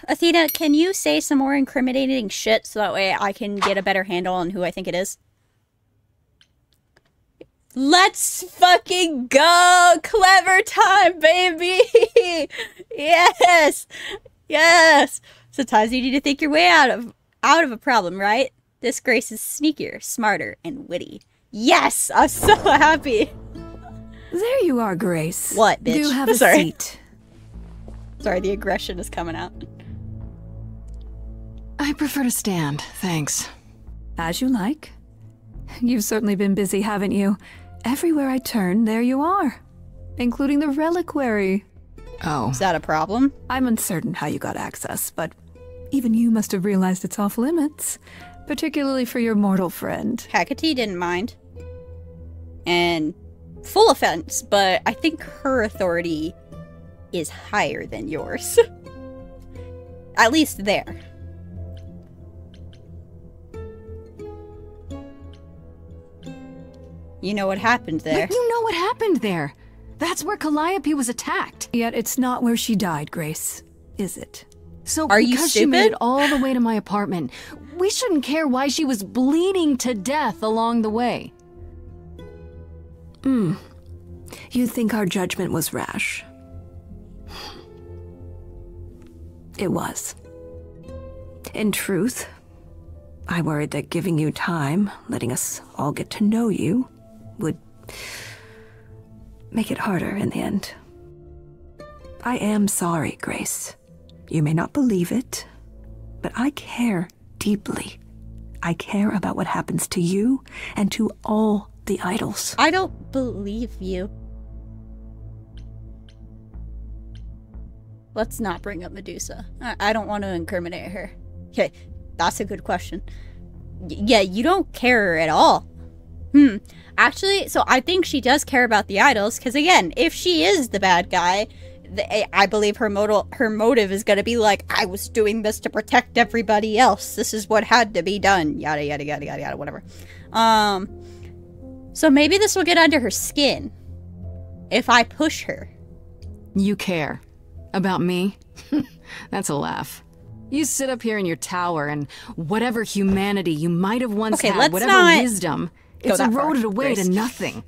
Athena, can you say some more incriminating shit so that way I can get a better handle on who I think it is? Let's fucking go! Clever time, baby! Yes! Yes! Sometimes you need to think your way out of a problem, right? This Grace is sneakier, smarter, and witty. Yes! I'm so happy! There you are, Grace. What, bitch? Do have a seat. Sorry, the aggression is coming out. I prefer to stand, thanks. As you like. You've certainly been busy, haven't you? Everywhere I turn, there you are. Including the reliquary. Oh. Is that a problem? I'm uncertain how you got access, but even you must have realized it's off limits. Particularly for your mortal friend. Hecate didn't mind. And full offense, but I think her authority is higher than yours. At least there. You know what happened there. But you know what happened there. That's where Calliope was attacked. Yet it's not where she died, Grace, is it? So Are you because she made stupid? it all the way to my apartment, we shouldn't care why she was bleeding to death along the way. You think our judgment was rash? It was. In truth, I worried that giving you time, letting us all get to know you, would make it harder in the end. I am sorry, Grace. You may not believe it, but I care deeply. I care about what happens to you and to all the idols. I don't believe you. Let's not bring up Medusa. I don't want to incriminate her. Okay, that's a good question. Yeah, you don't care at all. Actually, so I think she does care about the idols, because again, if she is the bad guy, I believe her motive is going to be like, I was doing this to protect everybody else. This is what had to be done. Yada, yada, yada, yada, yada, whatever. So maybe this will get under her skin if I push her. You care. About me? That's a laugh. You sit up here in your tower and whatever humanity you might have once had, whatever wisdom, it's eroded away to nothing.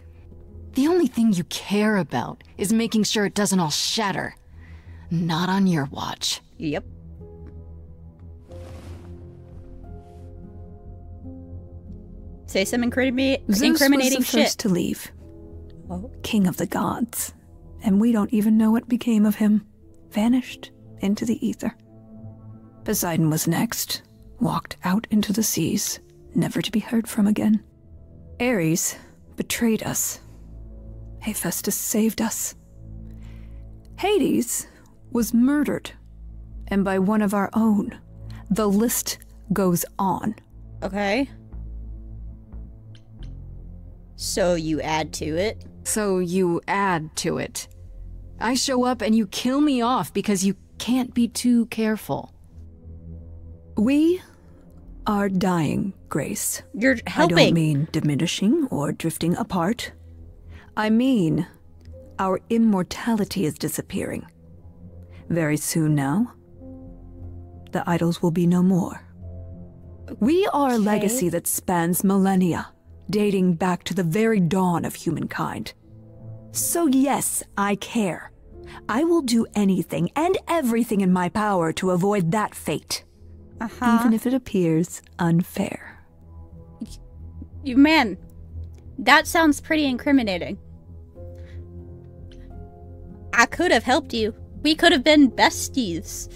The only thing you care about is making sure it doesn't all shatter. Not on your watch. Yep. Say some incriminating Zeus was the shit. first to leave. King of the gods. And we don't even know what became of him. Vanished into the ether. Poseidon was next. Walked out into the seas, never to be heard from again. Ares betrayed us. Hephaestus saved us. Hades was murdered. And by one of our own. The list goes on. Okay. So you add to it? So you add to it. I show up and you kill me off because you can't be too careful. We are dying, Grace. You're helping. I don't mean diminishing or drifting apart. I mean our immortality is disappearing. Very soon now, the idols will be no more. We are a legacy that spans millennia, dating back to the very dawn of humankind. So yes, I care. I will do anything and everything in my power to avoid that fate. Even if it appears unfair. Man, that sounds pretty incriminating. I could have helped you. We could have been besties.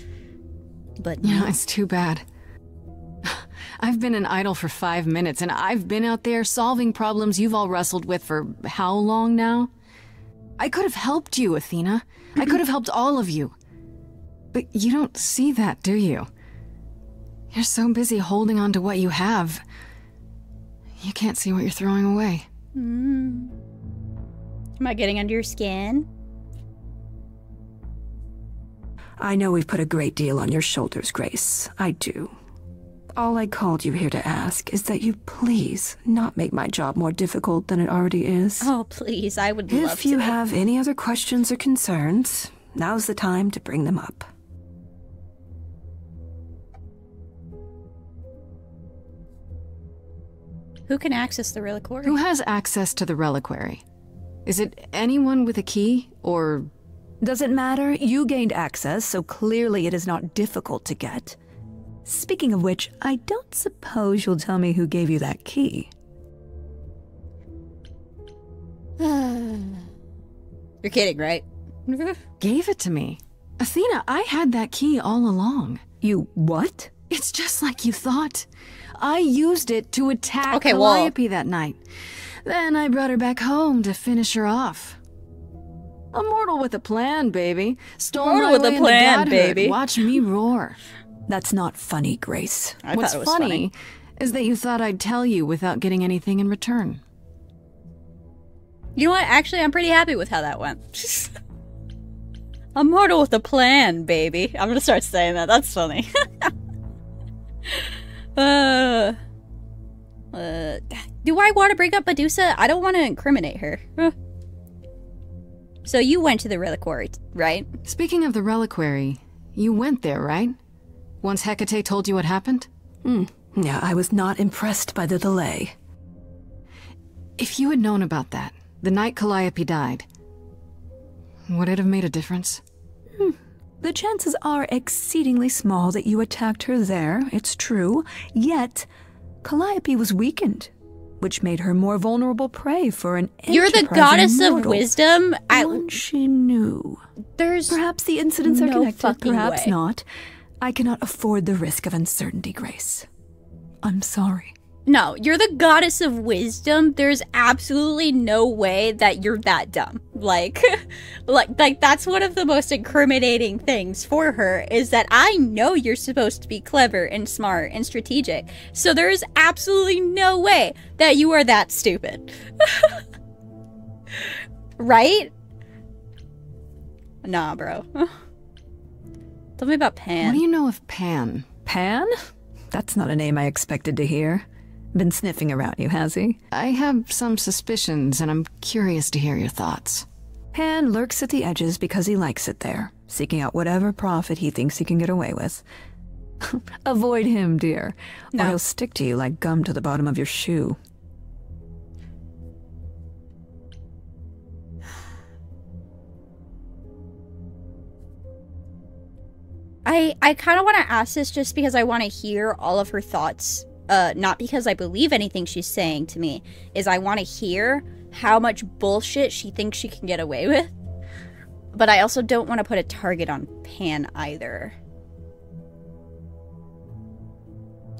But no. Yeah, it's too bad. I've been an idol for 5 minutes, and I've been out there solving problems you've all wrestled with for how long now? I could have helped you, Athena. I could have helped all of you. But you don't see that, do you? You're so busy holding on to what you have. You can't see what you're throwing away. Am I getting under your skin? I know we've put a great deal on your shoulders, Grace. I do. All I called you here to ask is that you please not make my job more difficult than it already is. Oh, please, I would love to. If you have any other questions or concerns, now's the time to bring them up. Who can access the reliquary? Who has access to the reliquary? Is it anyone with a key, or... Does it matter? You gained access, so clearly it is not difficult to get. Speaking of which, I don't suppose you'll tell me who gave you that key. You're kidding, right? Gave it to me. Athena, I had that key all along. You what? It's just like you thought. I used it to attack Okay, well- Calliope that night. Then I brought her back home to finish her off. A mortal with a plan, baby. Stole Mortal my with a way into plan, godhood. baby. Watch me roar. That's not funny, Grace. I What's thought it was funny is that you thought I'd tell you without getting anything in return. You know what? Actually, I'm pretty happy with how that went. A mortal with a plan, baby. I'm gonna start saying that. That's funny. Do I want to bring up Medusa? I don't want to incriminate her. So you went to the reliquary, right? Speaking of the reliquary, you went there, right? Once Hecate told you what happened? Yeah, I was not impressed by the delay. If you had known about that, the night Calliope died, would it have made a difference? The chances are exceedingly small that you attacked her there, it's true. Yet, Calliope was weakened, which made her more vulnerable prey for an You're the enterprising goddess of mortal. wisdom. One she knew. There's Perhaps the incidents are no connected, fucking perhaps way. not. I cannot afford the risk of uncertainty, Grace. I'm sorry. No, you're the goddess of wisdom. There's absolutely no way that you're that dumb. Like that's one of the most incriminating things for her is that I know you're supposed to be clever and smart and strategic. So there's absolutely no way that you are that stupid. Right? Nah, bro. Tell me about Pan. What do you know of Pan? Pan? That's not a name I expected to hear. Been sniffing around you, has he? I have some suspicions, and I'm curious to hear your thoughts. Pan lurks at the edges because he likes it there, seeking out whatever profit he thinks he can get away with. Avoid him, dear, No. or he'll stick to you like gum to the bottom of your shoe. I kind of want to ask this just because I want to hear all of her thoughts. Not because I believe anything she's saying to me. Is I want to hear how much bullshit she thinks she can get away with. But I also don't want to put a target on Pan either.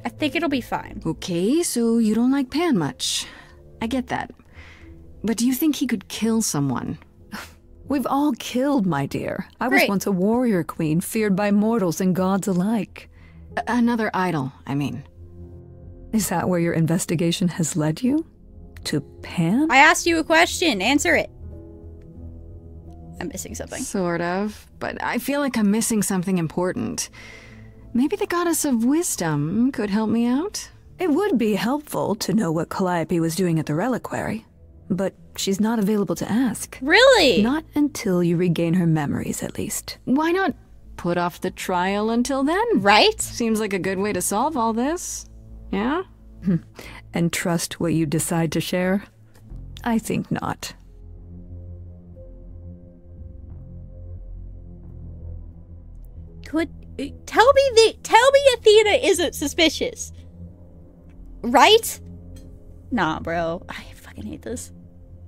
I think it'll be fine. Okay, so you don't like Pan much. I get that. But do you think he could kill someone? We've all killed, my dear. I was Great. once a warrior queen, feared by mortals and gods alike. Another idol, I mean. Is that where your investigation has led you? To Pan? I asked you a question. Answer it. I'm missing something. Sort of. But I feel like I'm missing something important. Maybe the goddess of wisdom could help me out? It would be helpful to know what Calliope was doing at the reliquary, but she's not available to ask. Really? Not until you regain her memories, at least. Why not put off the trial until then? Right? Seems like a good way to solve all this. Yeah? And trust what you decide to share? I think not. Tell me Athena isn't suspicious. Right? Nah, bro. I fucking hate this.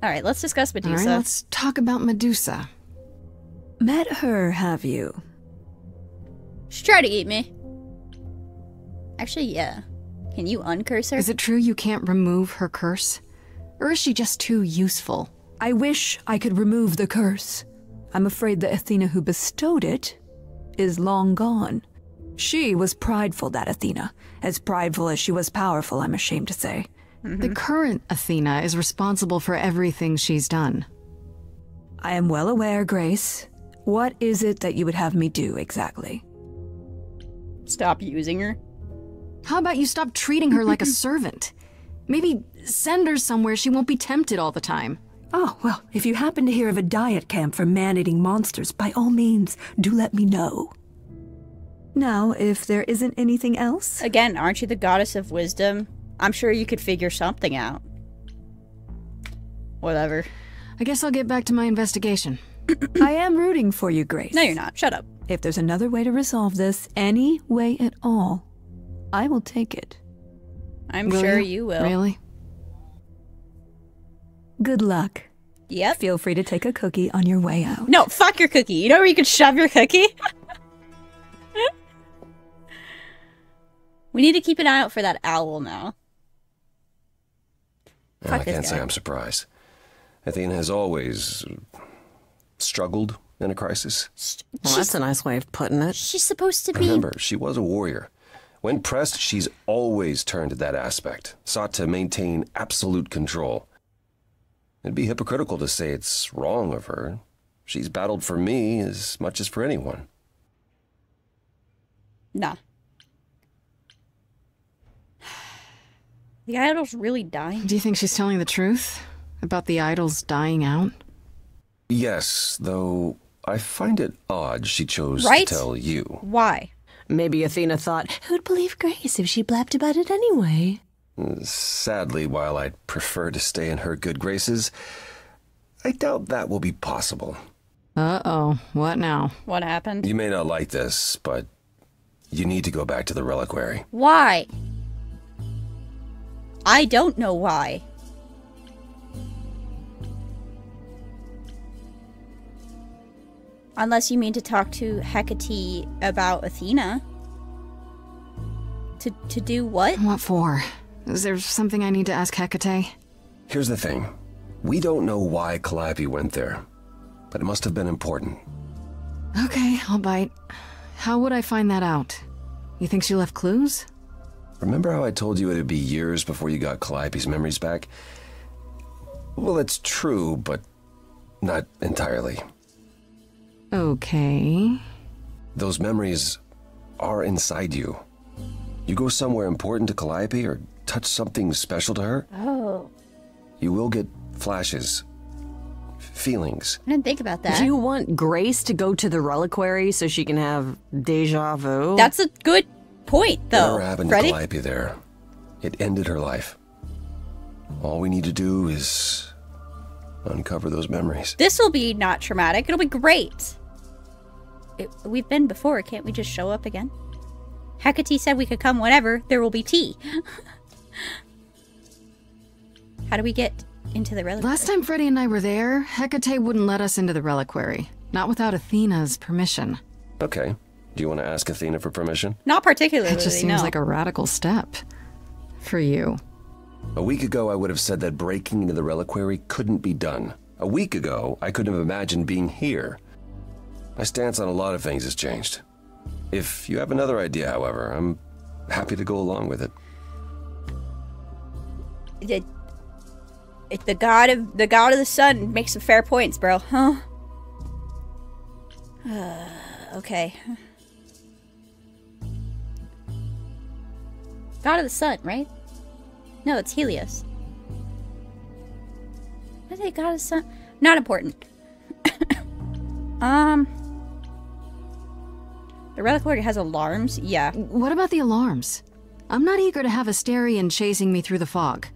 Alright, let's discuss Medusa. Alright, let's talk about Medusa. Met her, have you? She tried to eat me. Actually, yeah. Can you uncurse her? Is it true you can't remove her curse? Or is she just too useful? I wish I could remove the curse. I'm afraid the Athena who bestowed it is long gone. She was prideful, that Athena. As prideful as she was powerful, I'm ashamed to say. The current Athena is responsible for everything she's done. I am well aware, Grace. What is it that you would have me do, exactly? Stop using her. How about you stop treating her like a servant? Maybe send her somewhere she won't be tempted all the time. Oh, well, if you happen to hear of a diet camp for man-eating monsters, by all means, do let me know. Now, if there isn't anything else... Again, aren't you the goddess of wisdom? I'm sure you could figure something out. Whatever. I guess I'll get back to my investigation. I am rooting for you, Grace. No, you're not. Shut up. If there's another way to resolve this, any way at all, I will take it. I'm sure you will. Really? Good luck. Yep. Feel free to take a cookie on your way out. No, fuck your cookie. You know where you can shove your cookie? We need to keep an eye out for that owl now. Well, I can't say I'm surprised. Athena has always struggled in a crisis. Well, that's a nice way of putting it. She's supposed to be... Remember, she was a warrior. When pressed, she's always turned to that aspect, sought to maintain absolute control. It'd be hypocritical to say it's wrong of her. She's battled for me as much as for anyone. Nah. The idol's really dying. Do you think she's telling the truth about the idols dying out? Yes, though I find it odd she chose to tell you. Why? Maybe Athena thought, who'd believe Grace if she blabbed about it anyway? Sadly, while I'd prefer to stay in her good graces, I doubt that will be possible. Uh-oh. What now? What happened? You may not like this, but you need to go back to the reliquary. Why? I don't know why. Unless you mean to talk to Hecate about Athena. To do what? What for? Is there something I need to ask Hecate? Here's the thing. We don't know why Calliope went there, but it must have been important. Okay, I'll bite. How would I find that out? You think she left clues? Remember how I told you it'd be years before you got Calliope's memories back? Well, it's true, but not entirely. Okay. Those memories are inside you. You go somewhere important to Calliope or touch something special to her, you will get flashes, feelings. I didn't think about that. Do you want Grace to go to the reliquary so she can have deja vu? That's a good point, though. Whatever happened to Calliope there, it ended her life. All we need to do is uncover those memories. This will be not traumatic. It'll be great. We've been before. Can't we just show up again? Hecate said we could come whenever. There will be tea. How do we get into the reliquary? Last time Freddy and I were there, Hecate wouldn't let us into the reliquary. Not without Athena's permission. Okay. Do you want to ask Athena for permission? Not particularly, It just seems like a radical step. For you. A week ago, I would have said that breaking into the reliquary couldn't be done. A week ago, I couldn't have imagined being here. My stance on a lot of things has changed. If you have another idea, however, I'm happy to go along with it. The god of the sun makes some fair points, bro. Huh? Okay. God of the sun, right? No, it's Helios. What is it? God of the sun? Not important. The reliquary has alarms? Yeah. What about the alarms? I'm not eager to have Asterion chasing me through the fog.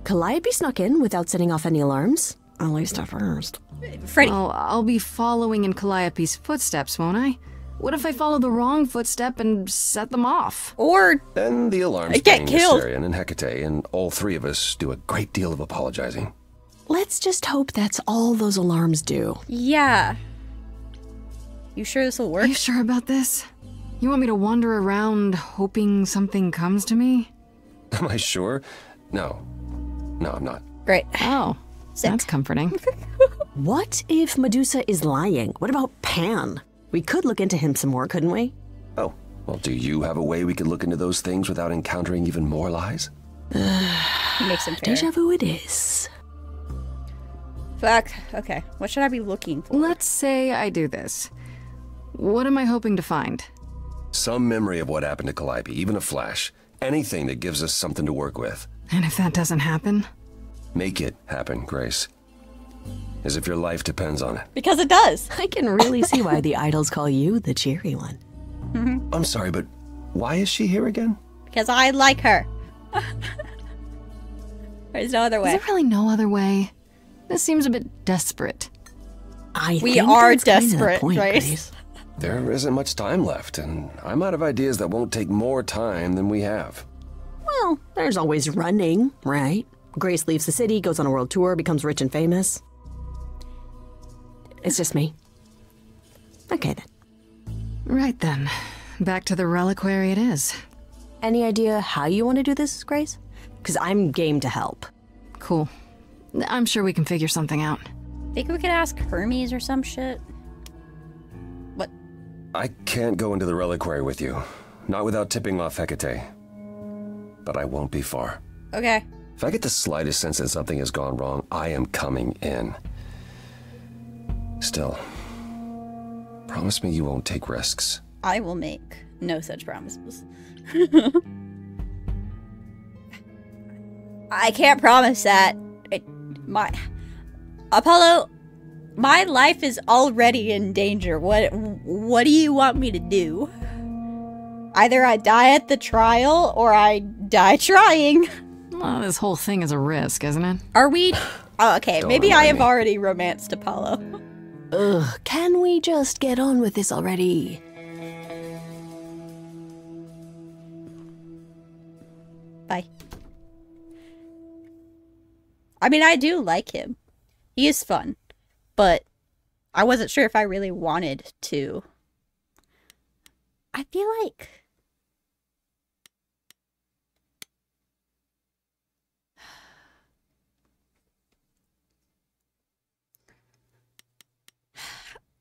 Calliope snuck in without setting off any alarms. At least at first. Freddy. Well, I'll be following in Calliope's footsteps, won't I? What if I follow the wrong footstep and set them off? Or Then the alarms get bring killed. Asterion and Hecate, and all three of us do a great deal of apologizing. Let's just hope that's all those alarms do. yeah. You sure this will Are work? you sure about this? You want me to wander around hoping something comes to me? Am I sure? No. No, I'm not. Great. Oh, Sick. that's comforting. What if Medusa is lying? What about Pan? We could look into him some more, couldn't we? Oh, well, do you have a way we could look into those things without encountering even more lies? He makes him fair. Deja vu it is. Fuck. Okay. What should I be looking for? Let's say I do this. What am I hoping to find? Some memory of what happened to Calliope, even a flash. Anything that gives us something to work with. And if that doesn't happen? Make it happen, Grace. As if your life depends on it. Because it does. I can really see why the idols call you the cheery one. I'm sorry, but why is she here again? Because I like her. There's no other Is way. there really no other way? This seems a bit desperate. We are desperate, Grace. Grace. There isn't much time left, and I'm out of ideas that won't take more time than we have. Well, there's always running, right? Grace leaves the city, goes on a world tour, becomes rich and famous. It's just me. Okay, then. Right then. Back to the reliquary it is. Any idea how you want to do this, Grace? Because I'm game to help. Cool. I'm sure we can figure something out. Think we could ask Hermes or some shit? What? I can't go into the reliquary with you. Not without tipping off Hecate. But I won't be far. Okay. If I get the slightest sense that something has gone wrong, I am coming in. Still, promise me you won't take risks. I will make no such promises. I can't promise that. Apollo, my life is already in danger. What do you want me to do? Either I die at the trial or I die trying. Well, this whole thing is a risk, isn't it? Are we? Oh, okay, Don't maybe I remind have me. already romanced Apollo. Ugh, can we just get on with this already? Bye. I mean, I do like him. He is fun. But I wasn't sure if I really wanted to. I feel like...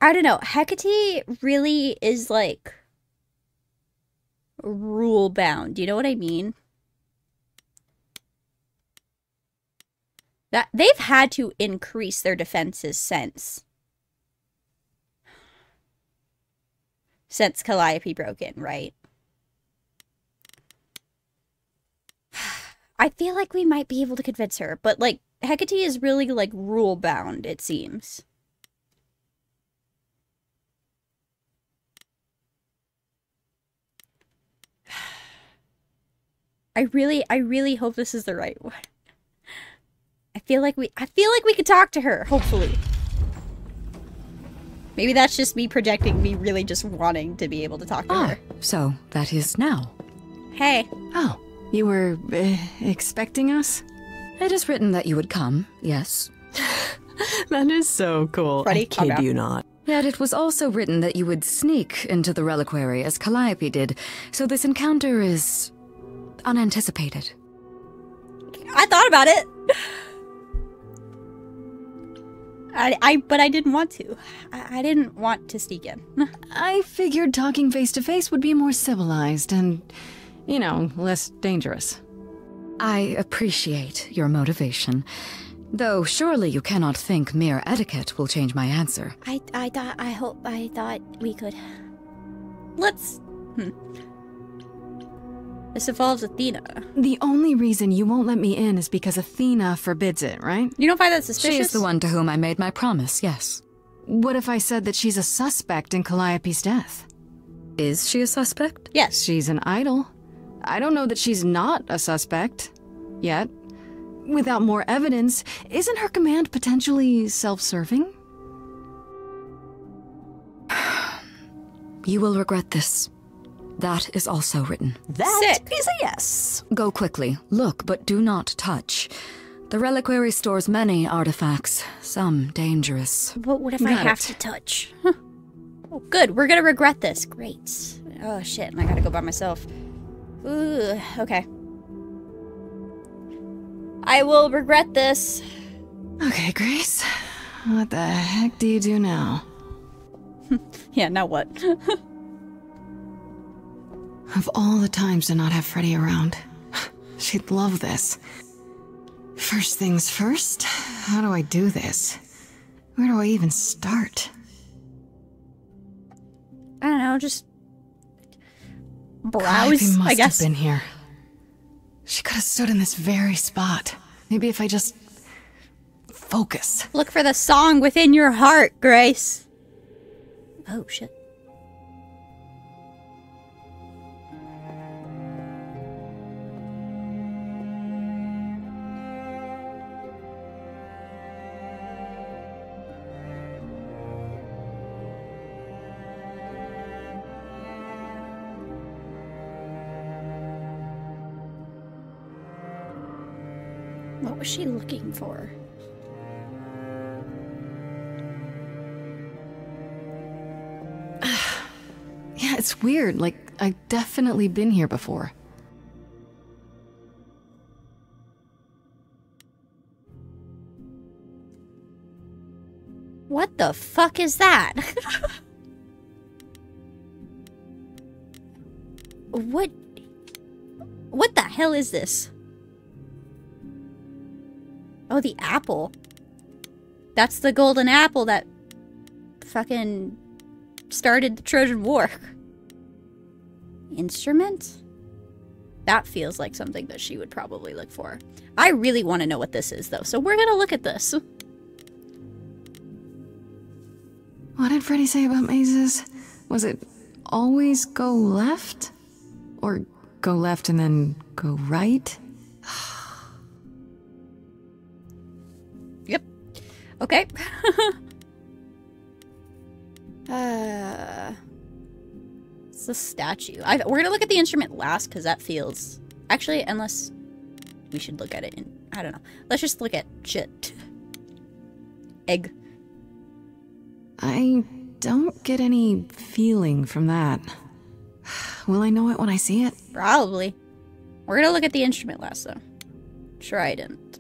I don't know. Hecate really is like rule bound. You know what I mean? That they've had to increase their defenses since Calliope broke in, right? I feel like we might be able to convince her, but like Hecate is really like rule bound, it seems. I really hope this is the right one. I feel like we could talk to her, hopefully. Maybe that's just me projecting me really just wanting to be able to talk to her. So that is now. Hey. Oh, you were expecting us? It is written that you would come, yes. That is so cool. Freddie, I calm kid down. you not. Yet it was also written that you would sneak into the reliquary as Calliope did, so this encounter is unanticipated. I thought about it. But I didn't want to. I didn't want to sneak in. I figured talking face to face would be more civilized and, you know, less dangerous. I appreciate your motivation, though surely you cannot think mere etiquette will change my answer. I thought we could. Let's. This involves Athena. The only reason you won't let me in is because Athena forbids it, right? You don't find that suspicious? She is the one to whom I made my promise, yes. What if I said that she's a suspect in Calliope's death? Is she a suspect? Yes. She's an idol. I don't know that she's not a suspect. Yet. Without more evidence, isn't her command potentially self-serving? You will regret this. That is also written. That Sick. is a yes. Go quickly. Look, but do not touch. The reliquary stores many artifacts, some dangerous. But what if I Got have it. to touch? Huh. Oh, good. We're gonna regret this. Great. Oh, shit. And I gotta go by myself. Ooh, okay. I will regret this. Okay, Grace. What the heck do you do now? Yeah, now what? Of all the times to not have Freddie around, she'd love this. First things first, how do I do this? Where do I even start? I don't know, just Calliope browse, must I guess. have been here. She could have stood in this very spot. Maybe if I just focus. Look for the song within your heart, Grace. Oh, shit. What was she looking for? Yeah, it's weird. Like, I've definitely been here before. What the fuck is that? What the hell is this? Oh, the apple. That's the golden apple that fucking started the Trojan War. Instrument? That feels like something that she would probably look for. I really want to know what this is, though, so we're gonna look at this. What did Freddy say about mazes? Was it always go left? Or go left and then go right? Yep. Okay. It's a statue. We're gonna look at the instrument last, because that feels... Actually, unless... We should look at it in... I don't know. Let's just look at shit. Egg. I don't get any feeling from that. Will I know it when I see it? Probably. We're gonna look at the instrument last, though. Trident.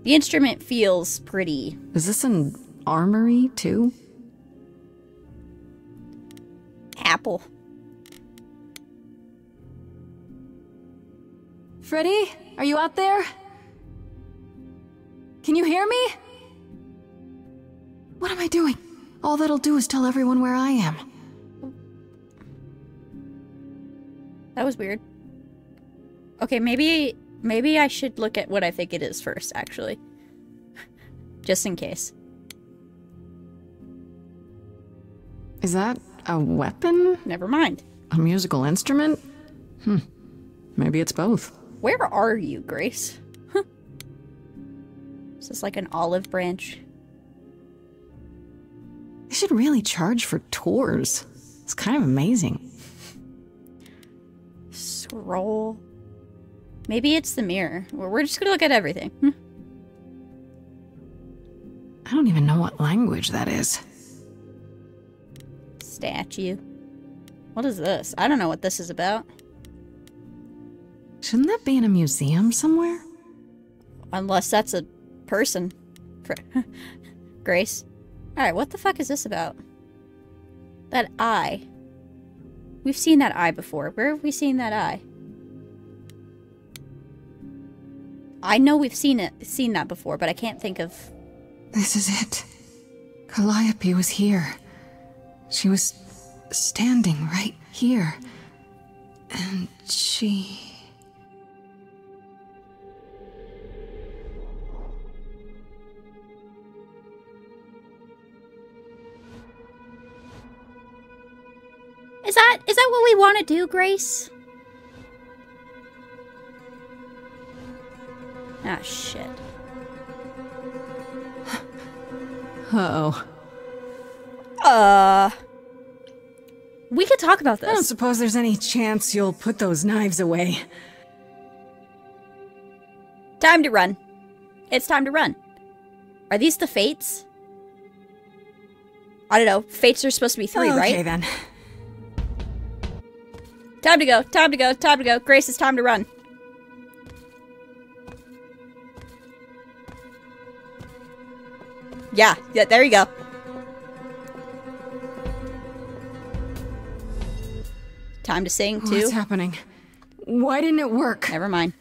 The instrument feels pretty... Is this an armory, too? Apple. Freddy, are you out there? Can you hear me? What am I doing? All that'll do is tell everyone where I am. That was weird. Okay, maybe I should look at what I think it is first, actually. Just in case. Is that a weapon? Never mind. A musical instrument? Maybe it's both. Where are you, Grace? Huh. Is this like an olive branch? They should really charge for tours. It's kind of amazing. Scroll. Maybe it's the mirror. We're just gonna look at everything. I don't even know what language that is. Statue. What is this? I don't know what this is about. Shouldn't that be in a museum somewhere? Unless that's a person. Grace. Alright, what the fuck is this about? That eye. We've seen that eye before. Where have we seen that eye? I know we've seen that before, but I can't think of... This is it. Calliope was here. She was standing right here. And she... Is that what we want to do, Grace? Ah, shit. Uh-oh. We could talk about this. I don't suppose there's any chance you'll put those knives away. Time to run. It's time to run. Are these the fates? I don't know. Fates are supposed to be 3, right? Okay, then. Time to go. Time to go. Time to go. Grace, it's time to run. Yeah, there you go. Time to sing, too. What's happening? Why didn't it work? Never mind.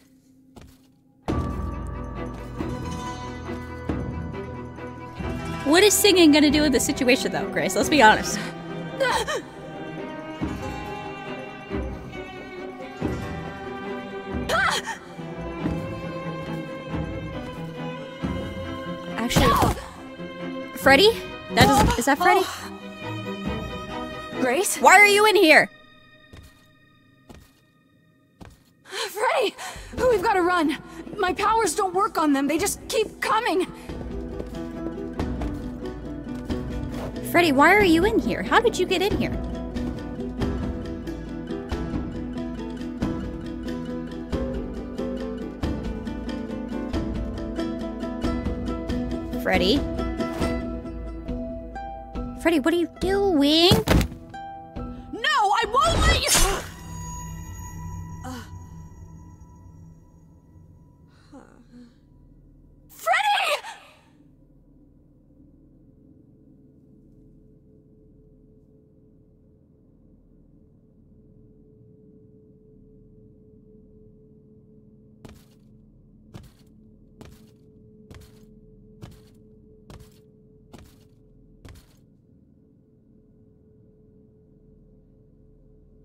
What is singing gonna do in this situation, though, Grace? Let's be honest. Actually, Freddy? Is that Freddy? Grace? Why are you in here? Freddy! We've got to run. My powers don't work on them. They just keep coming. Freddy, why are you in here? How did you get in here? Freddy. Freddy, what are you doing? No, I won't let you! Freddy!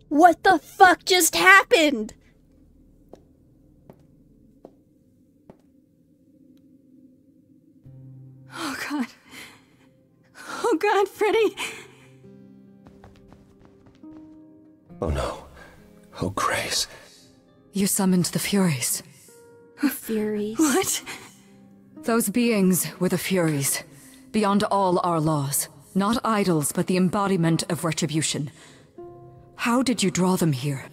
What the fuck just happened? Oh god. Oh god, Freddy. Oh no. Oh, Grace. You summoned the Furies. Furies. What? Those beings were the Furies, beyond all our laws. Not idols, but the embodiment of retribution. How did you draw them here?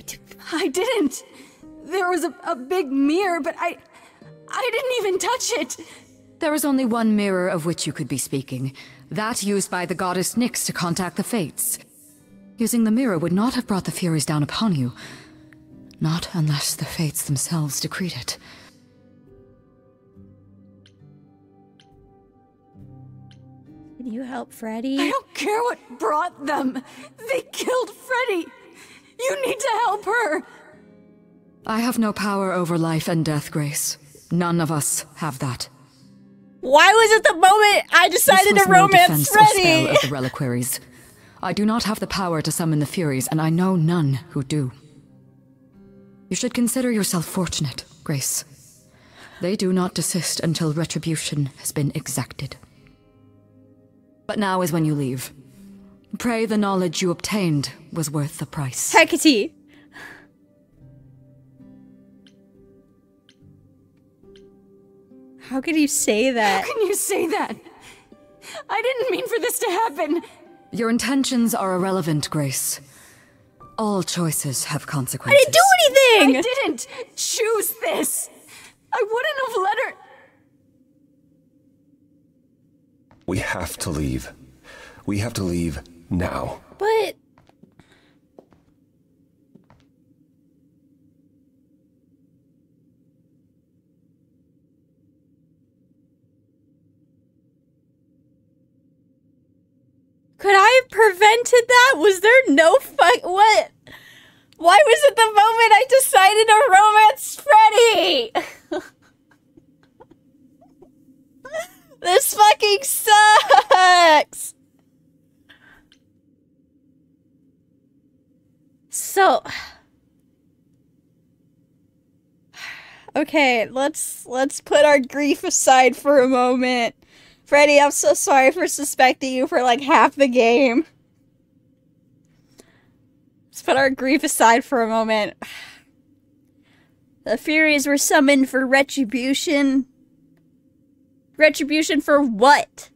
I didn't. There was a big mirror, but I didn't even touch it. There is only one mirror of which you could be speaking. That used by the goddess Nyx to contact the Fates. Using the mirror would not have brought the Furies down upon you. Not unless the Fates themselves decreed it. Can you help Freddy? I don't care what brought them. They killed Freddy. You need to help her. I have no power over life and death, Grace. None of us have that. Why was it the moment I decided This to was no romance defense or spell Freddy? of the reliquaries. I do not have the power to summon the Furies, and I know none who do. You should consider yourself fortunate, Grace. They do not desist until retribution has been exacted. But now is when you leave. Pray the knowledge you obtained was worth the price. Hecate. How could you say that? How can you say that? I didn't mean for this to happen. Your intentions are irrelevant, Grace. All choices have I consequences. didn't do anything! I didn't choose this. I wouldn't have let her. We have to leave. We have to leave now. But... could I have prevented that? Was there no what? Why was it the moment I decided to romance Freddy? This fucking sucks! So... okay, let's put our grief aside for a moment. Freddy, I'm so sorry for suspecting you for like half the game. Let's put our grief aside for a moment. The Furies were summoned for retribution. Retribution for what?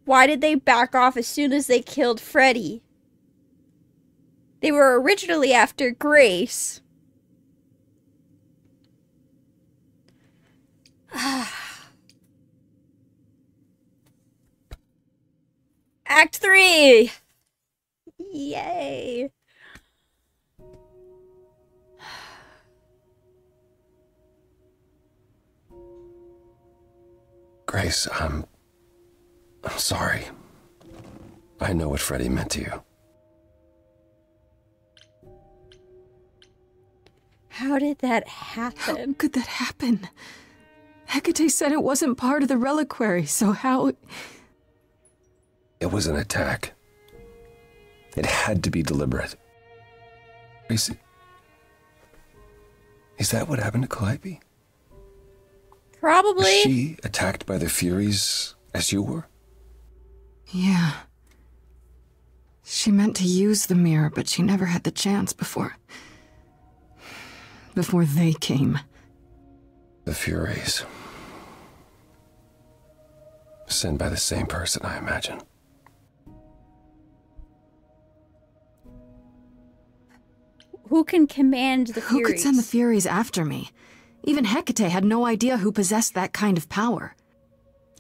Why did they back off as soon as they killed Freddy? They were originally after Grace. Act 3! Yay! Grace, I'm sorry. I know what Freddy meant to you. How did that How happen? could that happen? Hecate said it wasn't part of the reliquary, so how... It was an attack. It had to be deliberate. Grace, is that what happened to Calliope? Probably. Was she attacked by the Furies as you were? Yeah. She meant to use the mirror, but she never had the chance before they came. The Furies. Sent by the same person, I imagine. Who can command the Furies? Who could send the Furies after me? Even Hecate had no idea who possessed that kind of power.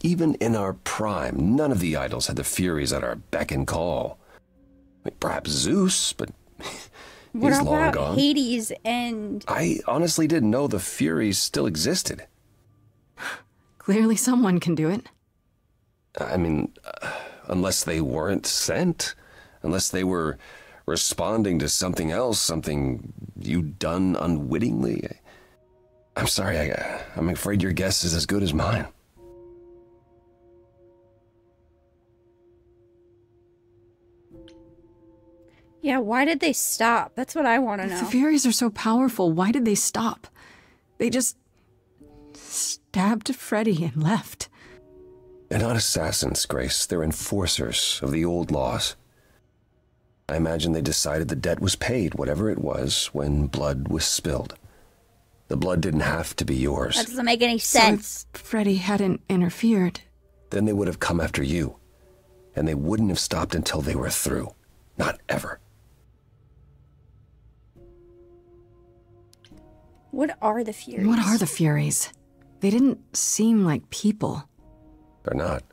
Even in our prime, none of the idols had the Furies at our beck and call. I mean, perhaps Zeus, but What he's long about gone. Hades and... I honestly didn't know the Furies still existed. Clearly someone can do it. I mean, unless they weren't sent, unless they were responding to something else, something you'd done unwittingly. I'm sorry, I'm afraid your guess is as good as mine. Yeah, why did they stop? That's what I want to If know. the Furies are so powerful, why did they stop? They just stabbed Freddy and left. They're not assassins, Grace. They're enforcers of the old laws. I imagine they decided the debt was paid, whatever it was, when blood was spilled. The blood didn't have to be yours. That doesn't make any So sense. if Freddy hadn't interfered, Then they would have come after you. And they wouldn't have stopped until they were through. Not ever. What are the Furies? what are the Furies? They didn't seem like people. They're not.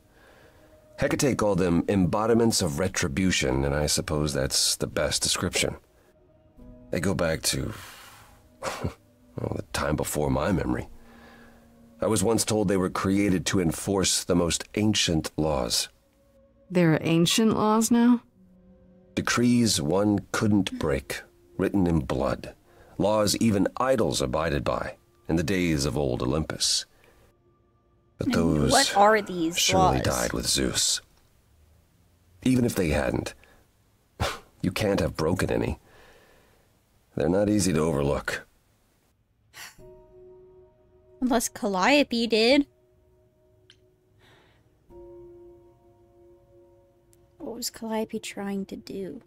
Hecate called them embodiments of retribution, and I suppose that's the best description. They go back to, well, the time before my memory. I was once told they were created to enforce the most ancient laws. There are ancient laws now? Decrees one couldn't break, written in blood. Laws even idols abided by in the days of old Olympus. But those What are these surely laws? died with Zeus. Even if they hadn't, you can't have broken any. They're not easy to overlook. Unless Calliope did. What was Calliope trying to do?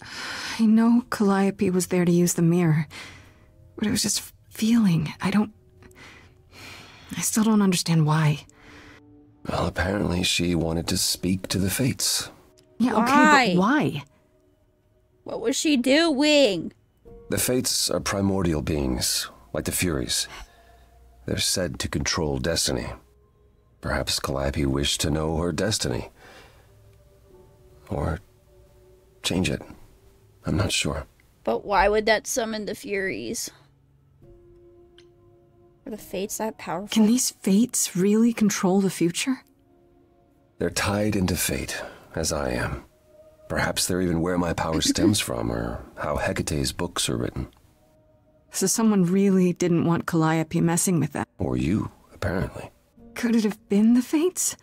I know Calliope was there to use the mirror, but it was just feeling. I still don't understand why. Well, apparently she wanted to speak to the fates. Yeah, Why? okay, but why? What was she doing? The fates are primordial beings, like the Furies. They're said to control destiny. Perhaps Calliope wished to know her destiny. Or change it. I'm not sure. But why would that summon the Furies? Are the fates that powerful? Can these fates really control the future? They're tied into fate, as I am. Perhaps they're even where my power stems from, or how Hecate's books are written. So someone really didn't want Calliope messing with them. Or you, apparently. Could it have been the fates?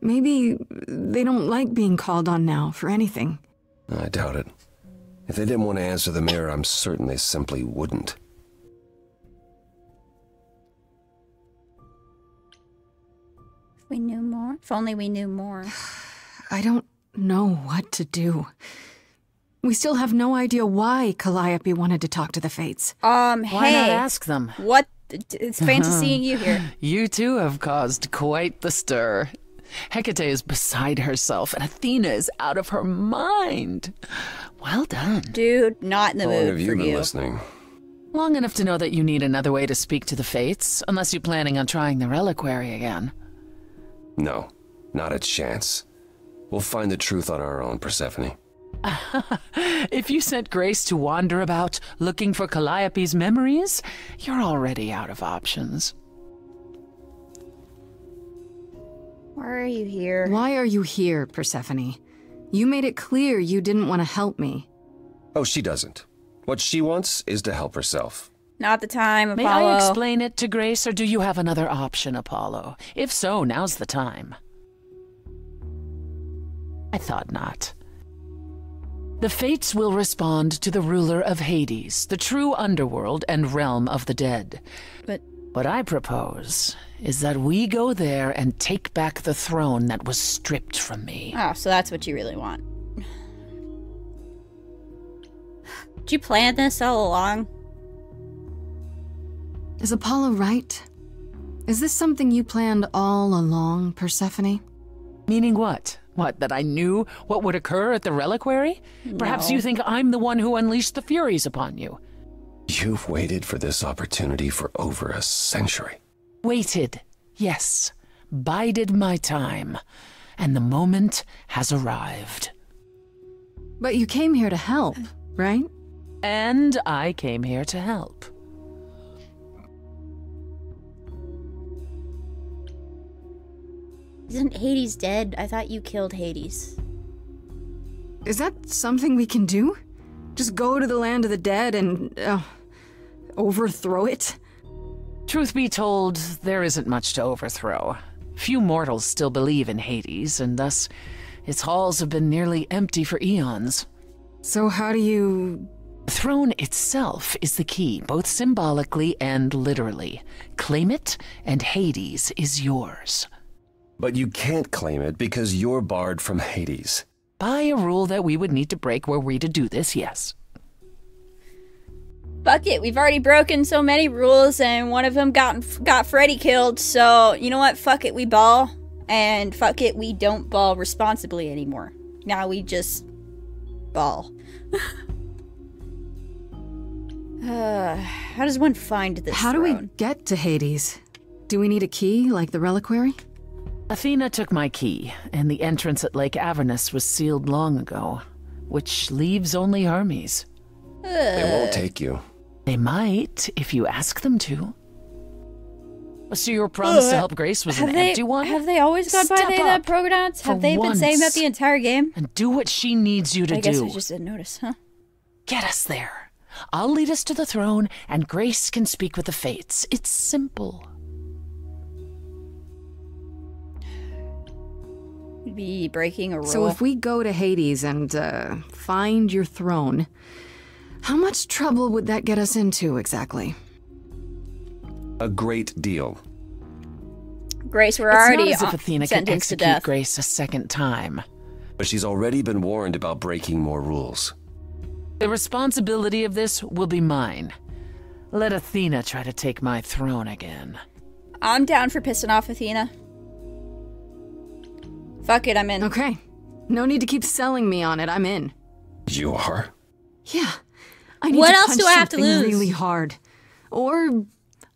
Maybe they don't like being called on now for anything. I doubt it. If they didn't want to answer the mirror, I'm certain they simply wouldn't. If we knew more? If only we knew more. I don't know what to do. We still have no idea why Calliope wanted to talk to the fates. Why not Hey, ask them? what? It's fancy seeing you here. You too have caused quite the stir. Hecate is beside herself, and Athena is out of her mind. Well done. Dude, not in the How long mood have you for been you. listening? Long enough to know that you need another way to speak to the fates, unless you're planning on trying the reliquary again. No, not a chance. We'll find the truth on our own, Persephone. If you sent Grace to wander about looking for Calliope's memories, you're already out of options. Why are you here? Why are you here, Persephone? You made it clear you didn't want to help me. Oh, she doesn't. What she wants is to help herself. Not the time, Apollo. May I explain it to Grace, or do you have another option, Apollo? If so, now's the time. I thought not. The fates will respond to the ruler of Hades, the true underworld and realm of the dead. But What I propose is that we go there and take back the throne that was stripped from me. oh, so that's what you really want. Did you plan this all along? Is Apollo right? Is this something you planned all along, Persephone? Meaning what? What, that I knew what would occur at the reliquary? Perhaps No. you think I'm the one who unleashed the Furies upon you. You've waited for this opportunity for over a century. Waited, yes, bided my time, and the moment has arrived. But you came here to help, right? And I came here to help. Isn't Hades dead? I thought you killed Hades. Is that something we can do? Just go to the land of the dead and, overthrow it? Truth be told, there isn't much to overthrow. Few mortals still believe in Hades, and thus its halls have been nearly empty for eons. So how do you... The throne itself is the key, both symbolically and literally. Claim it, and Hades is yours. But you can't claim it because you're barred from Hades. By a rule that we would need to break were we to do this, yes. Fuck it, we've already broken so many rules and one of them got Freddy killed, so you know what, fuck it, we ball. And fuck it, we don't ball responsibly anymore. Now we just ball. How does one find this How do we get to Hades? Do we need a key, like the reliquary? Athena took my key, and the entrance at Lake Avernus was sealed long ago, which leaves only Hermes. They won't take you. They might, if you ask them to. So your promise to help Grace was an empty one? Have they always gone by Step the up pronouns? for Have they been saying that once. the entire game? And do what she needs you to I guess do. I just didn't notice, huh? Get us there. I'll lead us to the throne, and Grace can speak with the fates. It's simple. We'd be breaking a rule. So if we go to Hades and, find your throne, how much trouble would that get us into, exactly? A great deal. Grace, we're It's already not as if Athena can sentenced to execute death. Grace a second time. But she's already been warned about breaking more rules. The responsibility of this will be mine. Let Athena try to take my throne again. I'm down for pissing off Athena. Fuck it, I'm in. Okay. No need to keep selling me on it, I'm in. You are? Yeah. I need What to else punch do I have to something lose? really hard. Or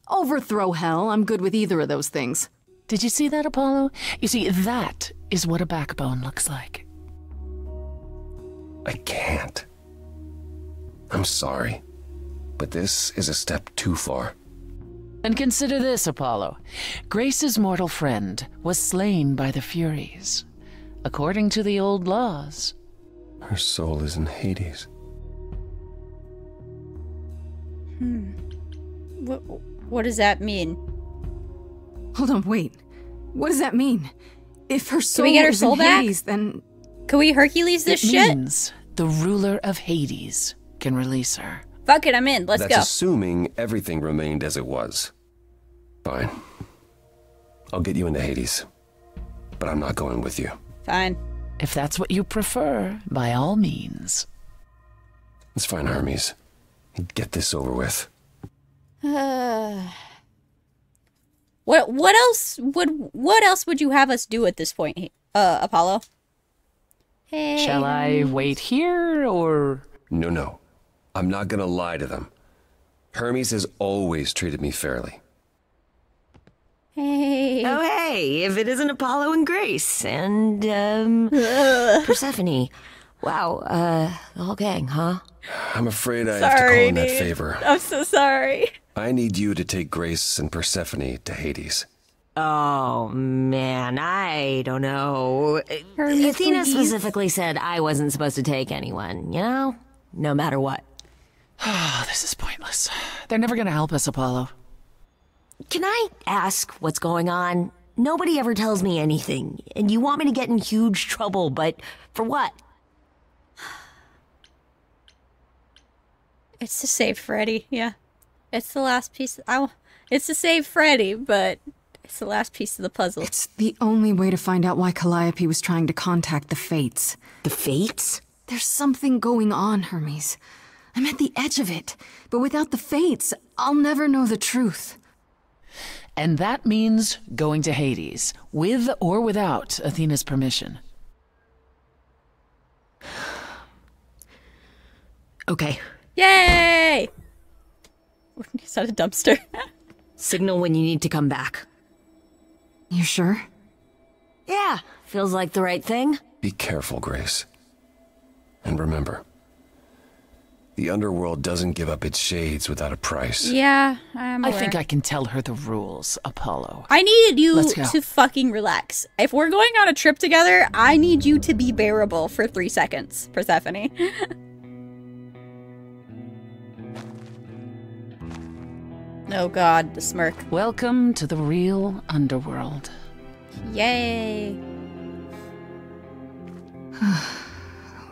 overthrow hell. I'm good with either of those things. Did you see that, Apollo? You see, that is what a backbone looks like. I can't. I'm sorry, but this is a step too far. And consider this, Apollo. Grace's mortal friend was slain by the Furies. According to the old laws. Her soul is in Hades. What does that mean? Hold on, wait. What does that mean? If her soul we get her is soul in back? Hades, then... Can we Hercules this It shit? means the ruler of Hades can release her. Fuck it, I'm in. Let's That's go. assuming everything remained as it was. Fine. I'll get you into Hades. But I'm not going with you. Fine. If that's what you prefer, by all means. It's fine, Hermes. Get this over with. What else would you have us do at this point, Apollo? Hey. Shall I wait here, or... No. I'm not gonna lie to them. Hermes has always treated me fairly. Hey. Oh, hey, if it isn't Apollo and Grace and, Persephone. Wow, the whole gang, huh? I'm afraid I have to call in that favor. I'm so sorry. I need you to take Grace and Persephone to Hades. Oh, man, I don't know. Hermes, Athena please. specifically said I wasn't supposed to take anyone, you know? No matter what. Oh, this is pointless. They're never gonna help us, Apollo. Can I ask what's going on? Nobody ever tells me anything, and you want me to get in huge trouble, but for what? It's to save Freddy, yeah. It's the last piece. It's to save Freddy, but it's the last piece of the puzzle. It's the only way to find out why Calliope was trying to contact the Fates. The Fates? There's something going on, Hermes. I'm at the edge of it, but without the Fates, I'll never know the truth. And that means going to Hades, with or without Athena's permission. Okay. Yay! Is that a dumpster? Signal when you need to come back. You sure? Yeah, feels like the right thing. Be careful, Grace. And remember, the underworld doesn't give up its shades without a price. Yeah, I'm I aware. think I can tell her the rules, Apollo. I needed you Let's go. to fucking relax. If we're going on a trip together, I need you to be bearable for 3 seconds, Persephone. Oh god, the smirk. Welcome to the real underworld. Yay.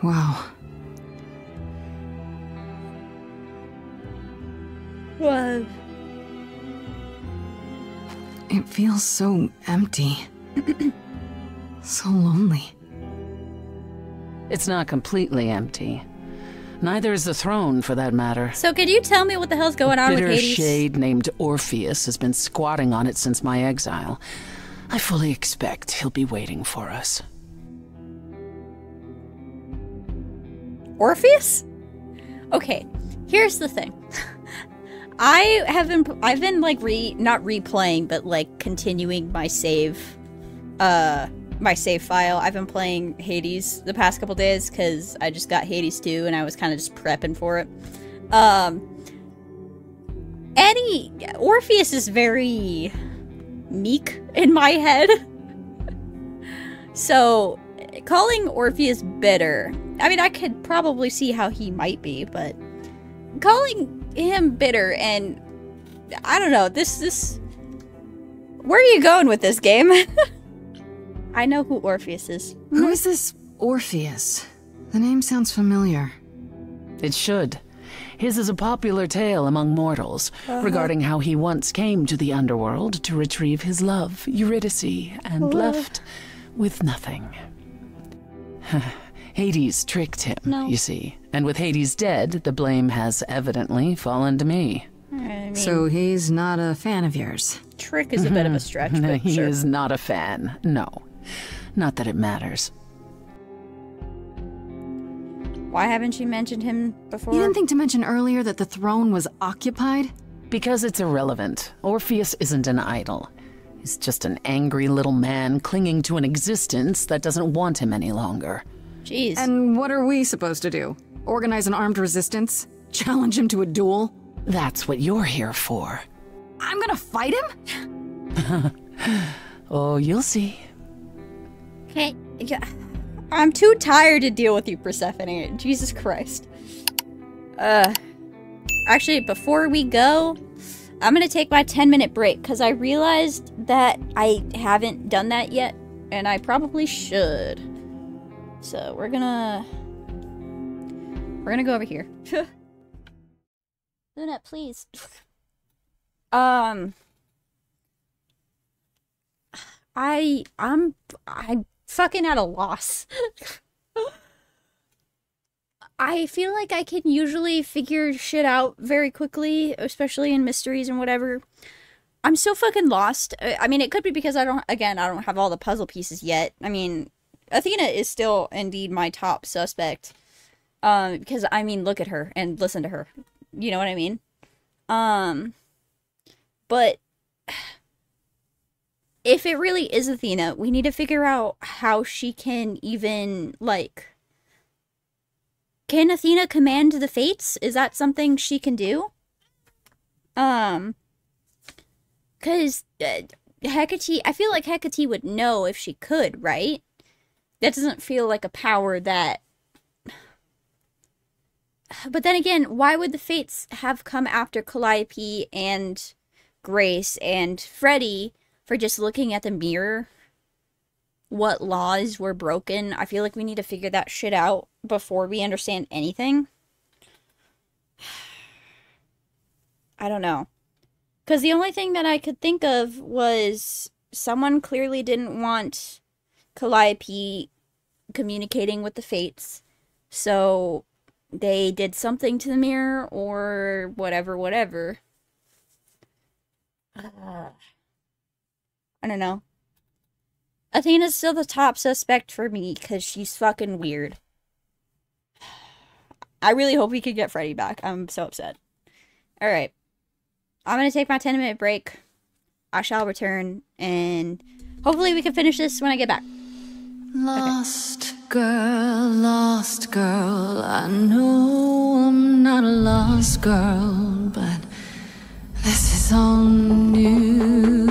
Wow. Whoa. It feels so empty. So lonely. It's not completely empty. Neither is the throne, for that matter. So could you tell me what the hell's going on with Bitter Hades? shade named Orpheus has been squatting on it since my exile. I fully expect he'll be waiting for us. Orpheus? Okay, here's the thing. I've been like not replaying, but like continuing my save file. I've been playing Hades the past couple days because I just got Hades 2 and I was kind of just prepping for it. Orpheus is very meek in my head. So calling Orpheus bitter, I mean, I could probably see how he might be, but calling him bitter and I don't know, this where are you going with this game? I know who Orpheus is. Who is this Orpheus? The name sounds familiar. It should. His is a popular tale among mortals regarding how he once came to the underworld to retrieve his love, Eurydice, and left with nothing. Hades tricked him, you see. And with Hades dead, the blame has evidently fallen to me. I mean, So he's not a fan of yours. trick is a bit of a stretch, but He sure. is not a fan, no. Not that it matters. Why haven't you mentioned him before? You didn't think to mention earlier that the throne was occupied? Because it's irrelevant. Orpheus isn't an idol. He's just an angry little man clinging to an existence that doesn't want him any longer. Jeez. And what are we supposed to do? Organize an armed resistance? Challenge him to a duel? That's what you're here for. I'm gonna fight him? Oh, you'll see. Okay. Yeah. I'm too tired to deal with you, Persephone. Jesus Christ. Actually, before we go, I'm gonna take my 10-minute break because I realized that I haven't done that yet, and I probably should. So we're gonna go over here. Luna, please. I'm fucking at a loss. I feel like I can usually figure shit out very quickly, especially in mysteries and whatever. I'm so fucking lost. I mean, it could be because I don't have all the puzzle pieces yet. I mean, Athena is still indeed my top suspect. Because, I mean, look at her and listen to her. You know what I mean? But if it really is Athena, we need to figure out how she can even, like... Can Athena command the fates? Is that something she can do? Because Hecate, I feel like Hecate would know if she could, right? That doesn't feel like a power that... But then again, why would the fates have come after Calliope and Grace and Freddy for just looking at the mirror? What laws were broken? I feel like we need to figure that shit out before we understand anything. I don't know. Because the only thing that I could think of was someone clearly didn't want Calliope communicating with the fates. So they did something to the mirror or whatever. I don't know. Athena's still the top suspect for me because she's fucking weird. I really hope we could get Freddy back. I'm so upset. Alright. I'm gonna take my 10-minute break. I shall return, and hopefully we can finish this when I get back. Lost girl, I know I'm not a lost girl, but this is all new.